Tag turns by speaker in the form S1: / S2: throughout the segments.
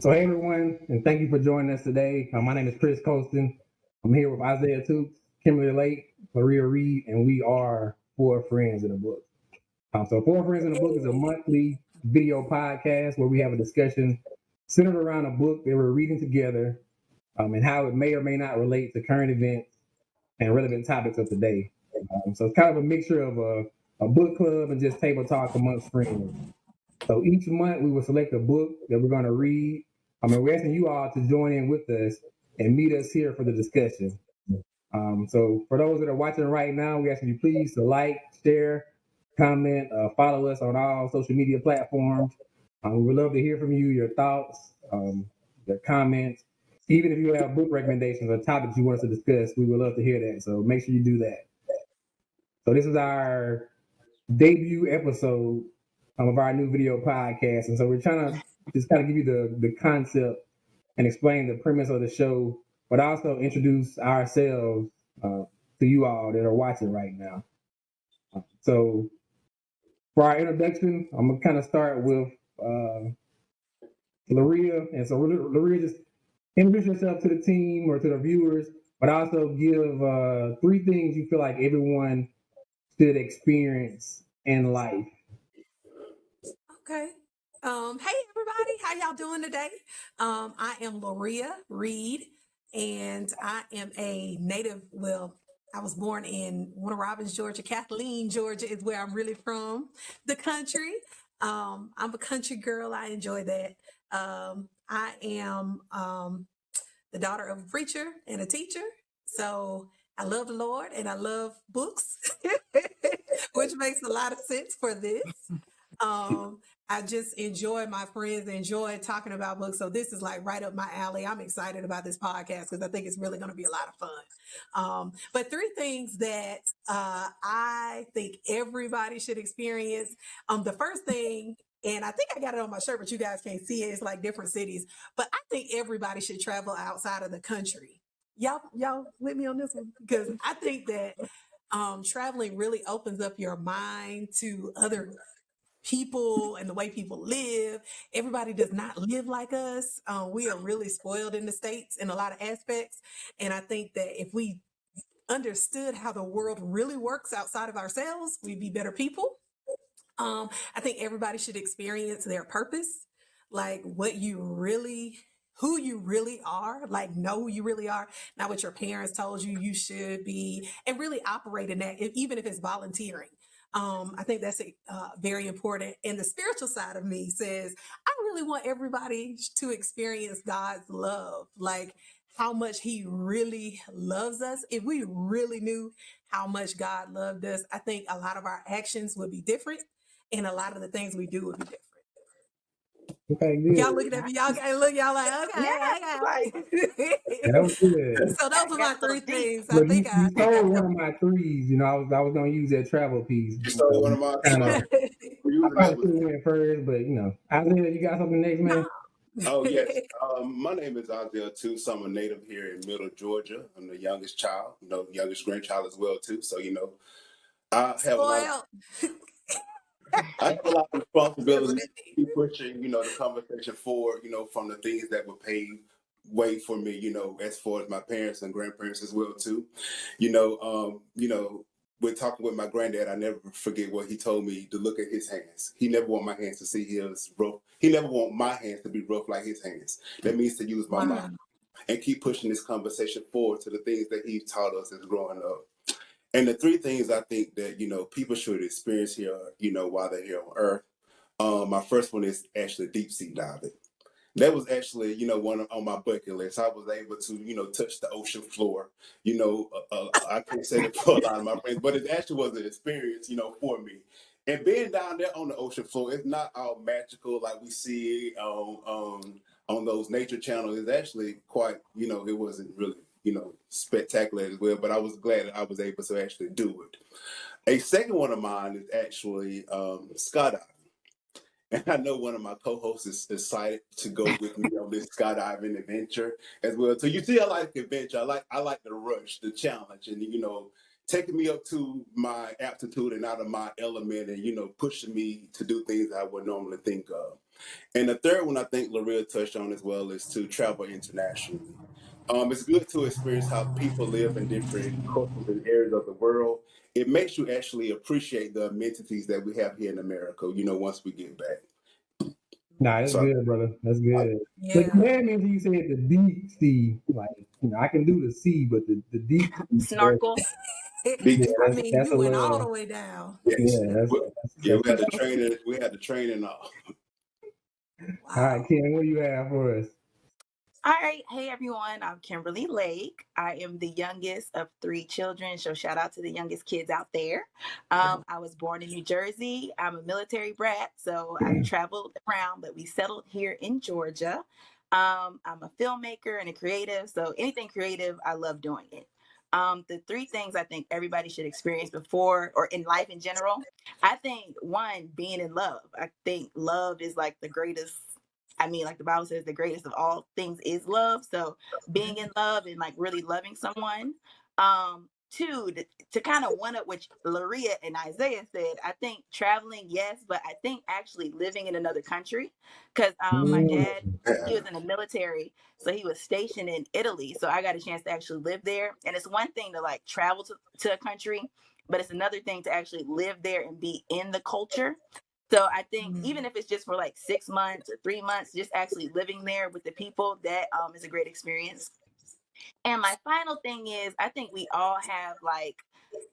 S1: So hey everyone, and thank you for joining us today. My name is Chris Colston. I'm here with Isaiah Toops, Kimberly Lake, Lorea Reed, and we are Four Friends in a Book. So Four Friends in a Book is a monthly video podcast where we have a discussion centered around a book that we're reading together, and how it may or may not relate to current events and relevant topics of today. So it's kind of a mixture of a book club and just table talk amongst friends. So each month we will select a book that we're going to read. We're asking you all to join in with us and meet us here for the discussion. So for those that are watching right now, we ask you please to like, share, comment, follow us on all social media platforms. We would love to hear from you, your thoughts, your comments. Even if you have book recommendations or topics you want us to discuss, we would love to hear that. So make sure you do that. So this is our debut episode of our new video podcast. And so we're trying to just kind of give you the concept and explain the premise of the show, but also introduce ourselves to you all that are watching right now. So for our introduction, I'm going to kind of start with Lorea. And so Lorea, just introduce yourself to the team or to the viewers, but also give 3 things you feel like everyone should experience in life.
S2: Okay. Hey everybody, how y'all doing today? I am Lorea Reed, and I am a native. Well, I was born in Warner Robins, Georgia. Kathleen, Georgia is where I'm really from, the country. I'm a country girl. I enjoy that. I am the daughter of a preacher and a teacher. So I love the Lord and I love books, which makes a lot of sense for this. I just enjoy my friends, enjoy talking about books. So this is like right up my alley. I'm excited about this podcast because I think it's really going to be a lot of fun. But 3 things that I think everybody should experience. The first thing, and I think I got it on my shirt, but you guys can't see it. It's like different cities. But I think everybody should travel outside of the country. Y'all with me on this one? Because I think that traveling really opens up your mind to other people and the way people live. Everybody does not live like us. We are really spoiled in the States in a lot of aspects. And I think that if we understood how the world really works outside of ourselves, we'd be better people. I think everybody should experience their purpose, like who you really are, like know who you really are, not what your parents told you you should be, and really operate in that, even if it's volunteering. I think that's very important. And the spiritual side of me says, I really want everybody to experience God's love, like how much He really loves us. If we really knew how much God loved us, I think a lot of our actions would be different and a lot of the things we do would be different.
S1: Okay, good.
S2: Y'all looking at me, y'all can't look, y'all like, okay.
S1: That was good.
S2: So those are my 3 things. I
S1: Look,
S2: think
S1: you
S2: I
S1: stole one of my 3s. I was gonna use that travel piece.
S3: You stole one of my
S1: I probably should have went first, but Isaiah, you got something next, man?
S3: Oh yes. My name is Isaiah Toops. I'm a native here in Middle Georgia. I'm the youngest child, youngest grandchild as well too. So I have a lot of responsibility to keep pushing, the conversation forward, from the things that would pave way for me, as far as my parents and grandparents as well too. When talking with my granddad, I never forget what he told me to look at his hands. He never want my hands to see his rough. He never want my hands to be rough like his hands. That means to use my mind and keep pushing this conversation forward to the things that he taught us as growing up. And the 3 things I think that, people should experience here, while they're here on Earth. My first one is actually deep sea diving. That was actually, one on my bucket list. I was able to, touch the ocean floor. I can't say that for a lot of my friends, but it actually was an experience, for me. And being down there on the ocean floor, it's not all magical like we see on those nature channels. It's actually quite, it wasn't really, spectacular as well. But I was glad that I was able to actually do it. A second one of mine is actually skydiving. And I know one of my co-hosts is excited to go with me on this skydiving adventure as well. So you see, I like adventure. I like the rush, the challenge, and taking me up to my aptitude and out of my element, and pushing me to do things I would normally think of. And the third one I think Lorea touched on as well is to travel internationally. It's good to experience how people live in different cultures and areas of the world. It makes you actually appreciate the amenities that we have here in America, once we get back.
S1: Nah, that's
S3: So
S1: good, brother. That's good. But
S2: Yeah.
S1: you had me until you said the deep sea. Like, I can do the sea, but the deep sea,
S4: Snorkel.
S3: big,
S1: yeah,
S2: I mean,
S1: that's
S2: you
S1: a
S2: went all
S1: little,
S2: the way down.
S3: yes.
S1: yeah,
S3: Yeah,
S1: that's
S3: we had to train it. We had to train and all.
S1: all right,
S2: Wow.
S1: Ken, what do you have for us?
S4: All right. Hey, everyone. I'm Kimberly Lake. I am the youngest of 3 children. So, shout out to the youngest kids out there. I was born in New Jersey. I'm a military brat. So, I've traveled around, but we settled here in Georgia. I'm a filmmaker and a creative. So, anything creative, I love doing it. The 3 things I think everybody should experience before or in life in general, I think one, being in love. I think love is like the greatest. I mean, like the Bible says, the greatest of all things is love. So being in love and like really loving someone. 2, to kind of one up what Lorea and Isaiah said, I think traveling, yes, but I think actually living in another country. Because my dad, he was in the military, so he was stationed in Italy. So I got a chance to actually live there. And it's one thing to like travel to a country, but it's another thing to actually live there and be in the culture. So I think even if it's just for like 6 months or 3 months, just actually living there with the people, that is a great experience. And my final thing is, I think we all have like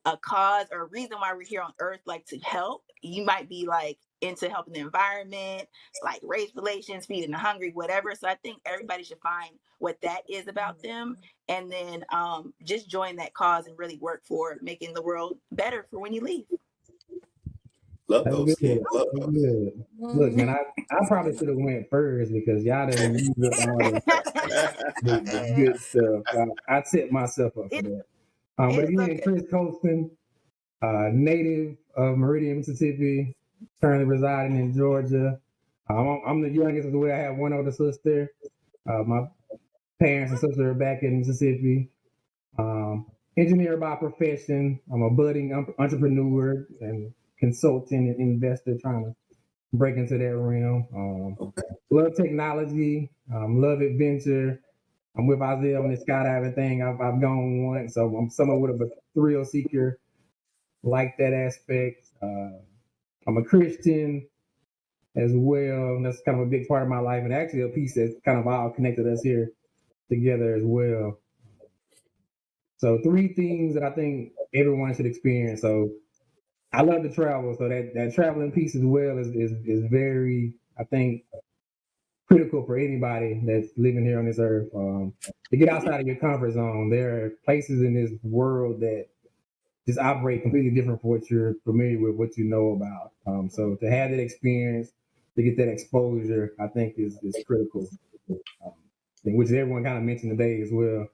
S4: a cause or a reason why we're here on earth, like to help. You might be like into helping the environment, like race relations, feeding the hungry, whatever. So I think everybody should find what that is about them, and then just join that cause and really work for making the world better for when you leave.
S3: Love
S1: That's
S3: those,
S1: good.
S3: Ken. Love
S1: That's
S3: those.
S1: good. Look, man, I probably should have went first because y'all didn't use up all the good stuff. I set myself up for
S4: it,
S1: that. But
S4: it's
S1: again,
S4: okay.
S1: Chris Colston, native of Meridian, Mississippi, currently residing in Georgia. I'm the youngest of the way. I have one older sister. My parents and sister are back in Mississippi. Um, Engineer by profession. I'm a budding entrepreneur and consultant and investor trying to break into that realm. Love technology, love adventure. I'm with Isaiah on the skydiving thing. I've gone once, so I'm somewhat of a thrill seeker, like that aspect. I'm a Christian as well. And that's kind of a big part of my life, and actually a piece that's kind of all connected us here together as well. So 3 things that I think everyone should experience. So I love to travel, so that traveling piece as well is very, I think, critical for anybody that's living here on this earth. To get outside of your comfort zone, there are places in this world that just operate completely different from what you're familiar with, what you know about. So to have that experience, to get that exposure, I think is critical. Which everyone kind of mentioned today as well.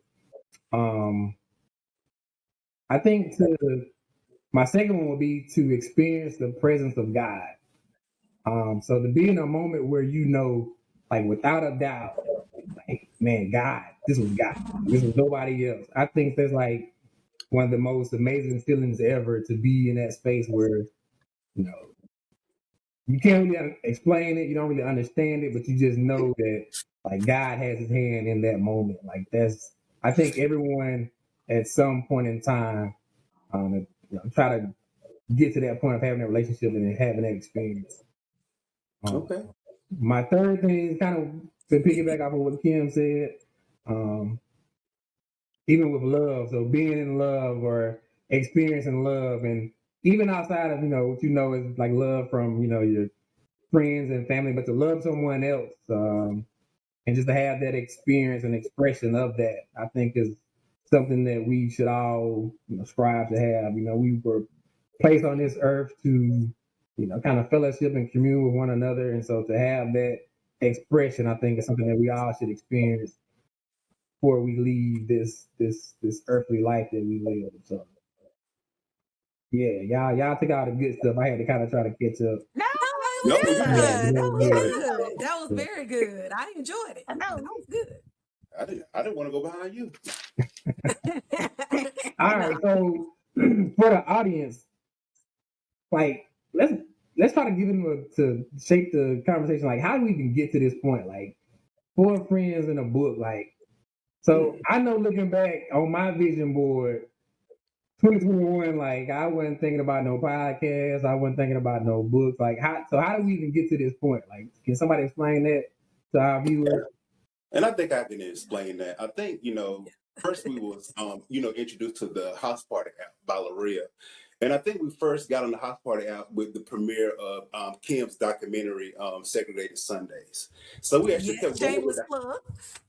S1: I think my second one would be to experience the presence of God. So to be in a moment where like without a doubt, like, man, God, this was God. This was nobody else. I think that's like one of the most amazing feelings ever, to be in that space where, you know, you can't really explain it, you don't really understand it, but you just know that like God has his hand in that moment. Like I think everyone at some point in time, try to get to that point of having a relationship and having that experience.
S3: Okay.
S1: My third thing is kind of to piggyback off of what Kim said, even with love. So being in love or experiencing love, and even outside of, what is like love from, your friends and family, but to love someone else, and just to have that experience and expression of that, I think is something that we should all, strive to have. We were placed on this earth to, kind of fellowship and commune with one another. And so to have that expression, I think is something that we all should experience before we leave this earthly life that we live. So yeah, y'all took all the good stuff. I had to kind of try to catch up.
S4: No,
S2: No,
S4: that
S2: it
S4: was
S3: No,
S2: was
S3: you
S4: good.
S3: good.
S2: good. That was
S1: Yeah,
S2: good. That was
S1: yeah.
S2: very good. I enjoyed it.
S4: I
S2: That
S4: know.
S2: was good.
S3: I didn't want to go behind you.
S1: All right, so for the audience, like let's try to give him to shape the conversation. Like, how do we even get to this point? Like, 4 friends in a book. Like, so I know looking back on my vision board, 2021, like I wasn't thinking about no podcast. I wasn't thinking about no books. Like, how do we even get to this point? Like, can somebody explain that to our viewers?
S3: And I think I can explain that. I think, first we was, introduced to the House Party app by Lorea. And I think we first got on the House Party app with the premiere of Kim's documentary, Segregated Sundays. So we actually kept going with
S2: Shameless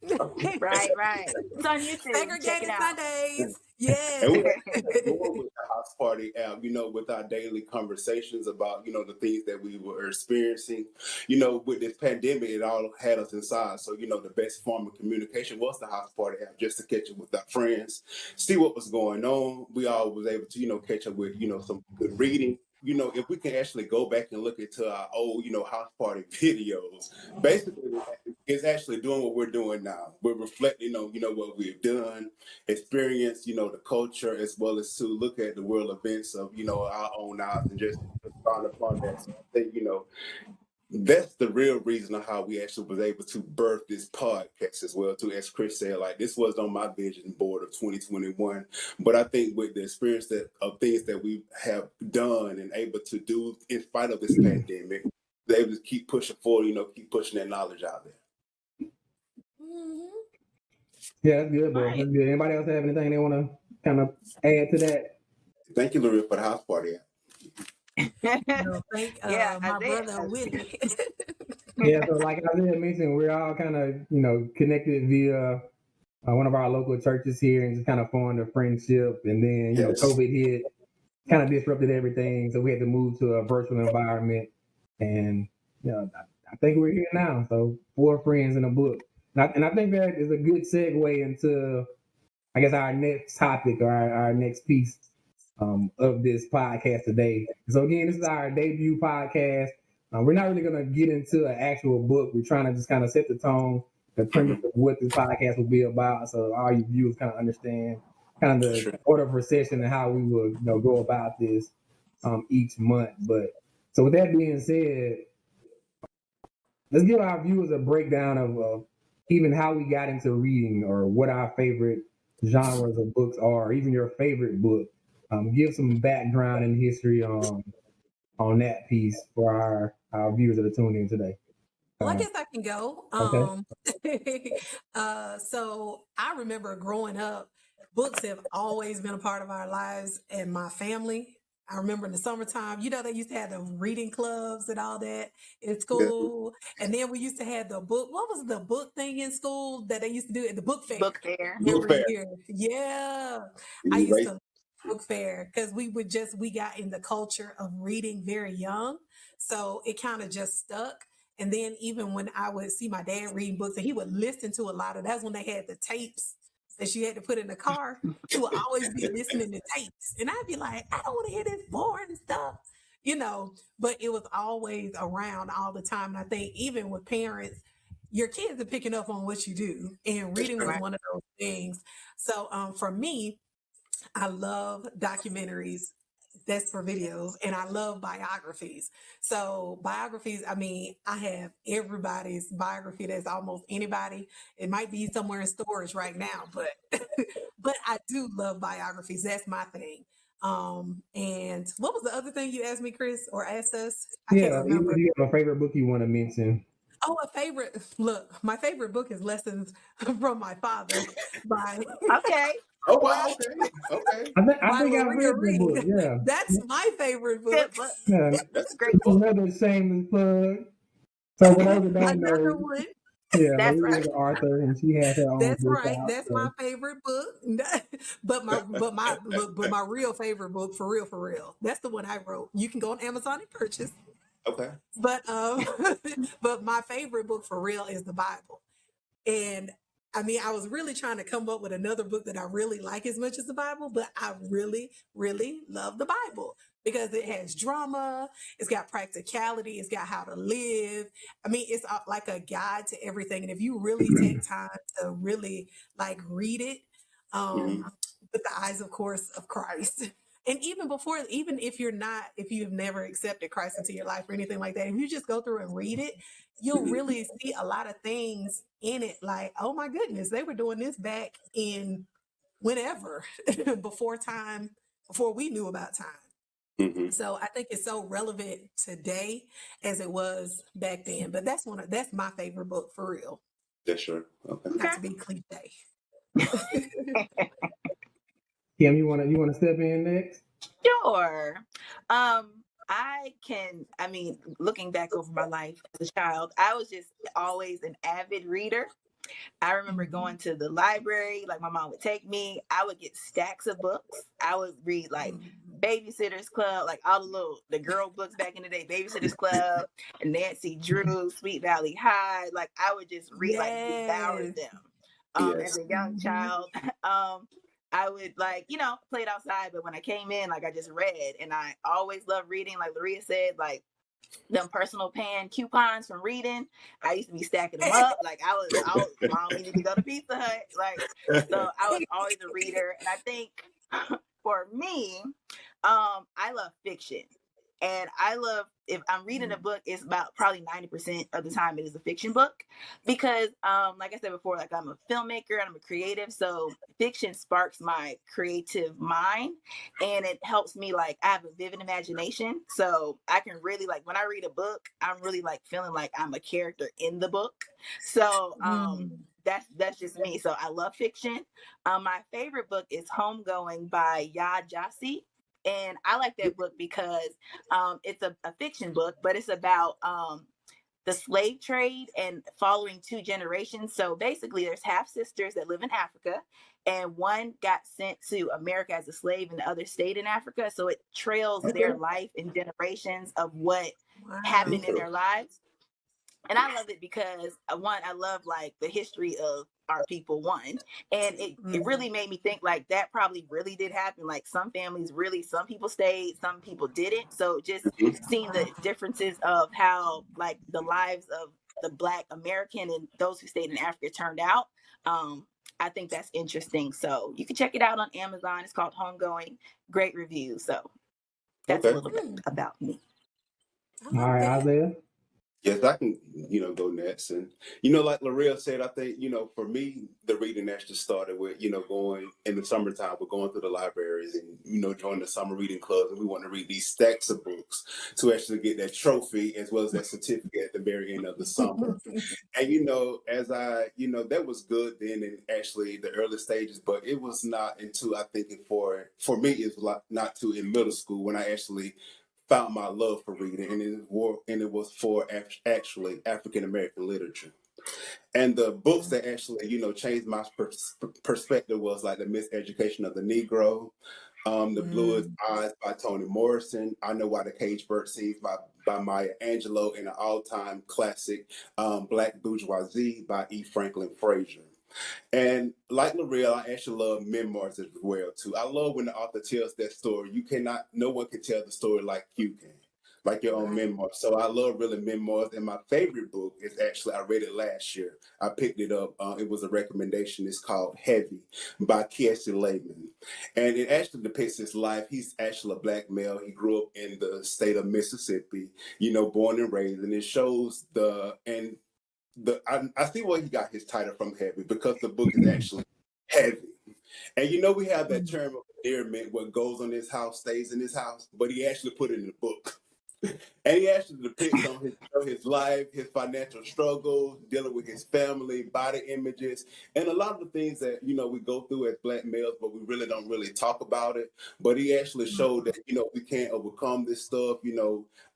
S3: that.
S2: plug.
S4: Right. It's on YouTube. Check it
S2: Segregated
S4: out.
S2: Sundays. Yes.
S3: And we actually kept going with the House Party app, with our daily conversations about, the things that we were experiencing. With this pandemic, it all had us inside. So, the best form of communication was the House Party app, just to catch up with our friends, see what was going on. We all was able to, catch up with, some good reading. If we can actually go back and look into our old, house party videos, basically it's actually doing what we're doing now. We're reflecting on, what we've done, experience, the culture, as well as to look at the world events of, our own lives and just respond upon that. So I think, that's the real reason of how we actually was able to birth this podcast as well too. As Chris said, like, this was on my vision board of 2021, but I think with the experience of things that we have done and able to do in spite of this pandemic, they're able to keep pushing forward, keep pushing that knowledge out there.
S2: Mhm.
S1: Yeah, that's good, bro.
S4: Right.
S1: That's good. Anybody else have anything they want to kind of add to that?
S3: Thank you, Lorea, for the house party.
S2: No, thank
S4: Yeah,
S2: my
S4: Isaiah.
S2: brother Willie.
S1: Yeah, so like Isaiah mentioned, we're all kind of, connected via one of our local churches here and just kind of formed a friendship. And then,
S3: Yes.
S1: COVID hit, kind of disrupted everything. So we had to move to a virtual environment. And, I think we're here now. So 4 friends in a book. And I think that is a good segue into, I guess, our next topic or our next piece of this podcast today. So again, this is our debut podcast. We're not really going to get into an actual book. We're trying to just kind of set the tone, the premise of what this podcast will be about, so all you viewers kind of understand kind of the order of recession and how we will go about this each month. But so with that being said, let's give our viewers a breakdown of even how we got into reading or what our favorite genres of books are, or even your favorite book. Give some background and history on that piece for our viewers that are tuned in today.
S2: Well, I guess I can go.
S1: Okay.
S2: So I remember growing up, books have always been a part of our lives and my family. I remember in the summertime, they used to have the reading clubs and all that in school. And then we used to have the book. What was the book thing in school that they used to do at the book fair?
S4: Book fair.
S2: Every year. Yeah. I used to book fair because we got in the culture of reading very young. So it kind of just stuck. And then even when I would see my dad reading books and he would listen to a lot of, that's when they had the tapes that she had to put in the car. He would always be listening to tapes. And I'd be like, I don't want to hear this boring stuff, but it was always around all the time. And I think even with parents, your kids are picking up on what you do. And reading was one of those things. So for me, I love documentaries. That's for videos. And I love biographies. So biographies, I have everybody's biography. That's almost anybody. It might be somewhere in storage right now, but but I do love biographies. That's my thing. And what was the other thing you asked me, Chris, or asked us? I can't remember.
S1: Do you have a favorite book you want to mention?
S2: Oh, a favorite. Look, my favorite book is Lessons from My Father by
S4: Okay.
S3: Oh, wow. Okay.
S1: I think I read the book. Yeah.
S2: That's my favorite book.
S4: Good book.
S1: Yeah.
S3: That's a great book.
S1: Another shameless plug. So for those that don't
S2: Another
S1: know,
S2: one.
S1: yeah,
S4: That's
S1: Maria
S4: right.
S1: is an author, and she has her own
S2: That's
S1: book
S2: right.
S1: out.
S2: That's my favorite book. but my real favorite book, for real. That's the one I wrote. You can go on Amazon and purchase.
S3: Okay.
S2: But but my favorite book for real is the Bible. And I was really trying to come up with another book that I really like as much as the Bible, but I really, really love the Bible because it has drama, it's got practicality, it's got how to live. It's like a guide to everything. And if you really take time to really read it, with the eyes, of course, of Christ, And even before, even if you've never accepted Christ into your life or anything like that, if you just go through and read it, you'll really see a lot of things in it. Like, oh my goodness, they were doing this back in whenever, before we knew about time.
S3: Mm-hmm.
S2: So I think it's so relevant today as it was back then. But that's my favorite book for real.
S3: That's sure. Okay.
S2: Not to be cliche.
S1: Kim, you wanna step in next?
S4: Sure. I mean, looking back over my life as a child, I was just always an avid reader. I remember going to the library, like my mom would take me. I would get stacks of books. I would read like Babysitter's Club, like all the girl books back in the day, Babysitter's Club, and Nancy Drew, Sweet Valley High. Like I would just read, like devour them. As a young child. I would play it outside, but when I came in, like I just read, and I always loved reading. Like Lorea said, like them personal pan coupons from reading. I used to be stacking them up. Like I was mom, we need to go to Pizza Hut. Like, so I was always a reader. And I think for me, I love fiction. And I love, if I'm reading a book, it's about probably 90% of the time it is a fiction book. Because like I said before, like I'm a filmmaker and I'm a creative. So fiction sparks my creative mind, and it helps me, like I have a vivid imagination. So I can really, like when I read a book, I'm really like feeling like I'm a character in the book. So that's just me. So I love fiction. My favorite book is Homegoing by Ya Jassy. And I like that book because it's a fiction book, but it's about the slave trade and following 2 generations. So basically, there's half sisters that live in Africa, and one got sent to America as a slave and the other stayed in Africa. So it trails their life and generations of what happened in their lives. And I love it because I love like the history of our people, and it really made me think like that probably really did happen. Like some families really, some people stayed, some people didn't. So just seeing the differences of how like the lives of the Black American and those who stayed in Africa turned out. I think that's interesting. So you can check it out on Amazon. It's called Homegoing. Great review. So that's a little bit about me.
S1: All right, Isaiah.
S3: Yes, I can, go next. And, like Lorea said, I think, for me, the reading actually started with, going in the summertime, we're going through the libraries and, joining the summer reading clubs. And we want to read these stacks of books to actually get that trophy as well as that certificate at the very end of the summer. And, as that was good then in actually the early stages, but it was not until I think for me, it's not too in middle school when I actually found my love for reading, and it was for actually African American literature. And the books that actually, changed my perspective was like The Miseducation of the Negro, The Bluest Eyes by Toni Morrison, I Know Why the Caged Bird Sings by Maya Angelou, and an all-time classic, Black Bourgeoisie by E. Franklin Frazier. And like Lorea, I actually love memoirs as well too. I love when the author tells that story. No one can tell the story like you can, like your own memoir. So I love really memoirs. And my favorite book is actually, I read it last year. I picked it up. It was a recommendation. It's called Heavy by Kiese Layman. And it actually depicts his life. He's actually a Black male. He grew up in the state of Mississippi, born and raised. And it shows I see where he got his title from, Heavy, because the book is actually heavy. And we have that term of endearment, what goes on his house stays in his house, but he actually put it in the book. And he actually depicts on his life, his financial struggles, dealing with his family, body images, and a lot of the things that, we go through as Black males, but we really don't really talk about it. But he actually showed that, we can't overcome this stuff.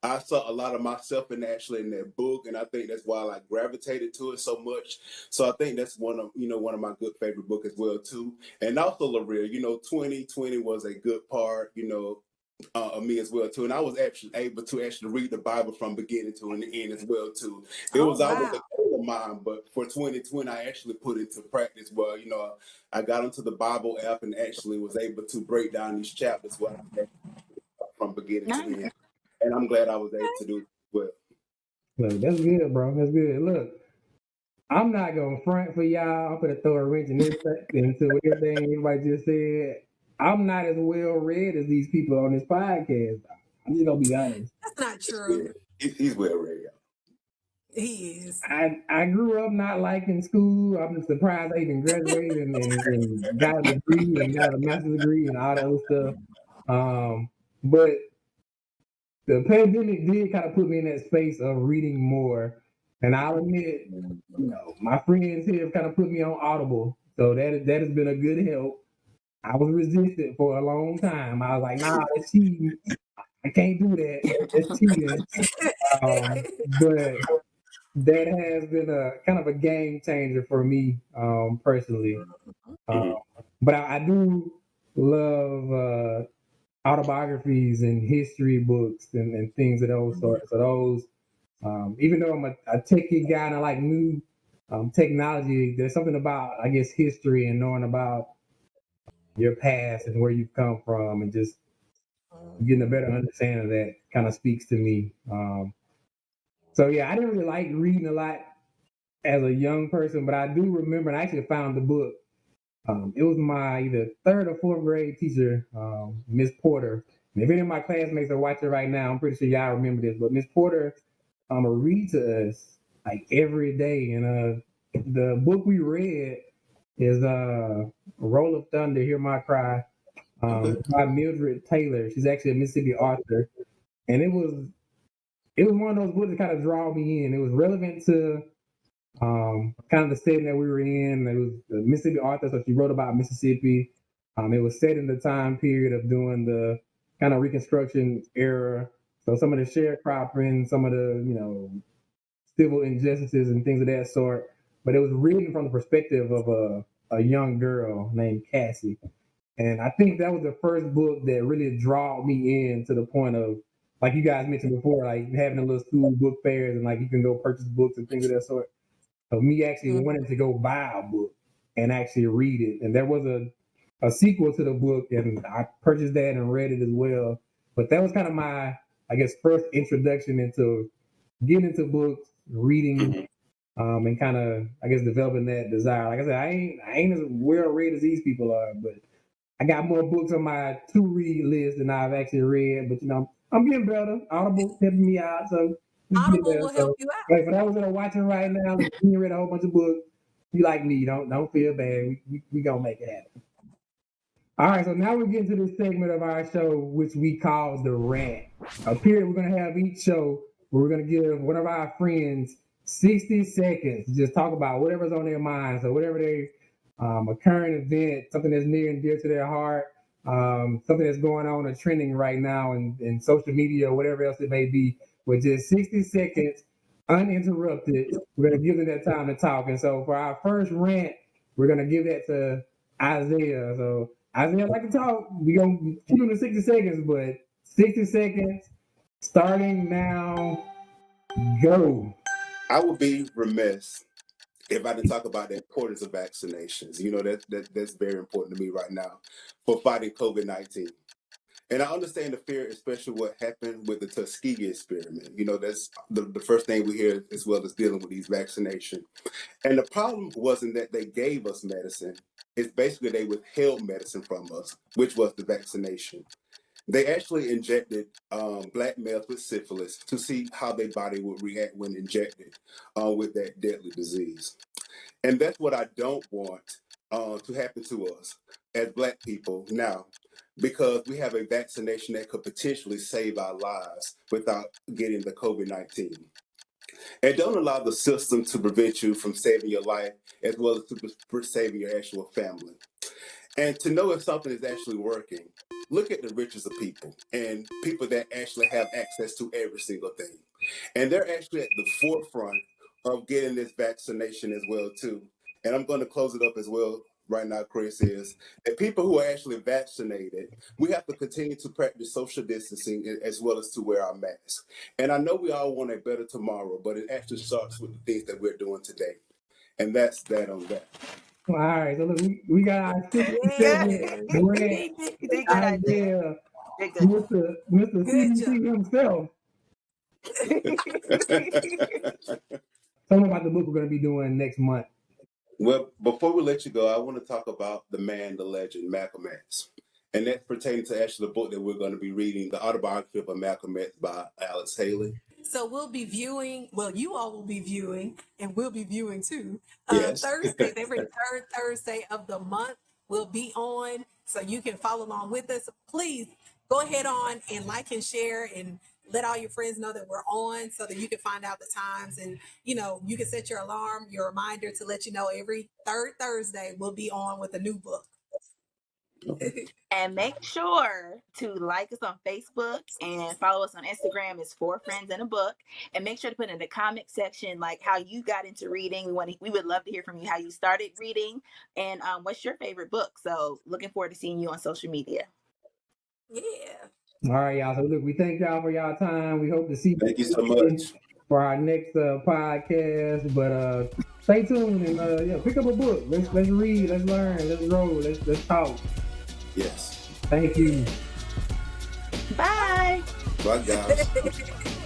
S3: I saw a lot of myself in that book, and I think that's why I gravitated to it so much. So I think that's one of my good favorite books as well, too. And also, Lorea, 2020 was a good part, of me as well too, and I was actually able to read the Bible from beginning to the end as well too. It was always a goal of mine, but for 2020, I actually put it to practice. Well, I got onto the Bible app and actually was able to break down these chapters from beginning to end, and I'm glad I was able to do it as well.
S1: Look, that's good, bro. That's good. Look, I'm not gonna front for y'all. I'm gonna throw a wrench into everything everybody just said. I'm not as well read as these people on this podcast. I'm just gonna be honest.
S2: That's not
S3: Yeah,
S2: true.
S3: he's well read.
S2: He is.
S1: I grew up not liking school. I'm surprised I even graduated and got a degree and got a master's degree and all that other stuff. But the pandemic did kind of put me in that space of reading more. And I'll admit, my friends here have kind of put me on Audible. So that has been a good help. I was resistant for a long time. I was like, nah, that's cheating. I can't do that. That's cheating. But that has been a kind of a game changer for me personally. But I do love autobiographies and history books and things of those sorts. So those, even though I'm a techie guy and I like new technology, there's something about, I guess, history and knowing about your past and where you've come from and just getting a better understanding of that kind of speaks to me. So yeah, I didn't really like reading a lot as a young person, but I do remember, and I actually found the book. It was my either third or fourth grade teacher, Miss Porter. And if any of my classmates are watching right now, I'm pretty sure y'all remember this, but Miss Porter would read to us like every day. And the book we read is Roll of Thunder, Hear My Cry, by Mildred Taylor. She's actually a Mississippi author. And it was one of those books that kind of draw me in. It was relevant to kind of the setting that we were in. It was the Mississippi author, so she wrote about Mississippi. It was set in the time period of doing the kind of Reconstruction era. So some of the sharecropping, some of the, civil injustices and things of that sort. But it was written from the perspective of a young girl named Cassie. And I think that was the first book that really drew me in to the point of, like you guys mentioned before, like having a little school book fairs and like you can go purchase books and things of that sort. Of me actually wanting to go buy a book and actually read it. And there was a sequel to the book, and I purchased that and read it as well. But that was kind of my, I guess, first introduction into getting into books, reading, and kind of, I guess, developing that desire. Like I said, I ain't as well read as these people are, but I got more books on my to read list than I've actually read. But I'm getting better. Audible helping me out, so we get
S2: Audible
S1: there.
S2: will help
S1: So,
S2: you out.
S1: like for those that are watching right now, you read a whole bunch of books. You like me, don't feel bad. We gonna make it happen. All right, so now we're getting to this segment of our show, which we call the rant. A period we're gonna have each show where we're gonna give one of our friends 60 seconds to just talk about whatever's on their mind. So whatever they a current event, something that's near and dear to their heart, something that's going on or trending right now in social media or whatever else it may be, with just 60 seconds uninterrupted. We're going to give them that time to talk. And so for our first rant, we're going to give that to Isaiah. So Isaiah like to talk. We're going to keep him to 60 seconds, but 60 seconds starting now. Go.
S3: I would be remiss if I didn't talk about the importance of vaccinations. That's very important to me right now for fighting COVID-19. And I understand the fear, especially what happened with the Tuskegee experiment. That's the first thing we hear, as well as dealing with these vaccinations. And the problem wasn't that they gave us medicine. It's basically they withheld medicine from us, which was the vaccination. They actually injected black males with syphilis to see how their body would react when injected with that deadly disease. And that's what I don't want to happen to us as Black people now, because we have a vaccination that could potentially save our lives without getting the COVID-19. And don't allow the system to prevent you from saving your life as well as to saving your actual family. And to know if something is actually working, look at the richest of people and people that actually have access to every single thing. And they're actually at the forefront of getting this vaccination as well, too. And I'm going to close it up as well right now, Chris, is that people who are actually vaccinated, we have to continue to practice social distancing as well as to wear our masks. And I know we all want a better tomorrow, but it actually starts with the things that we're doing today. And that's that on that.
S1: All right, so look, we got our 60-second rant.
S4: You did good, Isaiah.
S1: Isaiah,
S4: Did good.
S1: Mr.
S2: Good
S1: CDC
S2: job.
S1: himself. Tell me about the book we're going to be doing next month.
S3: Well, before we let you go, I want to talk about the man, the legend, Malcolm X. And that's pertaining to actually the book that we're going to be reading, The Autobiography of Malcolm X by Alex Haley.
S2: So we'll be viewing, well, you all will be viewing, and we'll be viewing too.
S3: Yes.
S2: Thursdays, every third Thursday of the month will be on. So you can follow along with us. Please go ahead on and like and share and let all your friends know that we're on so that you can find out the times. And, you know, you can set your alarm, your reminder to let you know every third Thursday we'll be on with a new book.
S4: And make sure to like us on Facebook and follow us on Instagram. It's 4 Friends in a Book. And make sure to put in the comment section like how you got into reading. We would love to hear from you how you started reading and what's your favorite book. So looking forward to seeing you on social media.
S2: Yeah.
S1: All right, y'all. So look, we thank y'all for y'all time. We hope to see
S3: Thank you so much
S1: for our next podcast. But stay tuned and pick up a book. Let's read. Let's learn. Let's roll. Let's talk.
S3: Yes.
S1: Thank you.
S4: Bye.
S3: Bye, guys.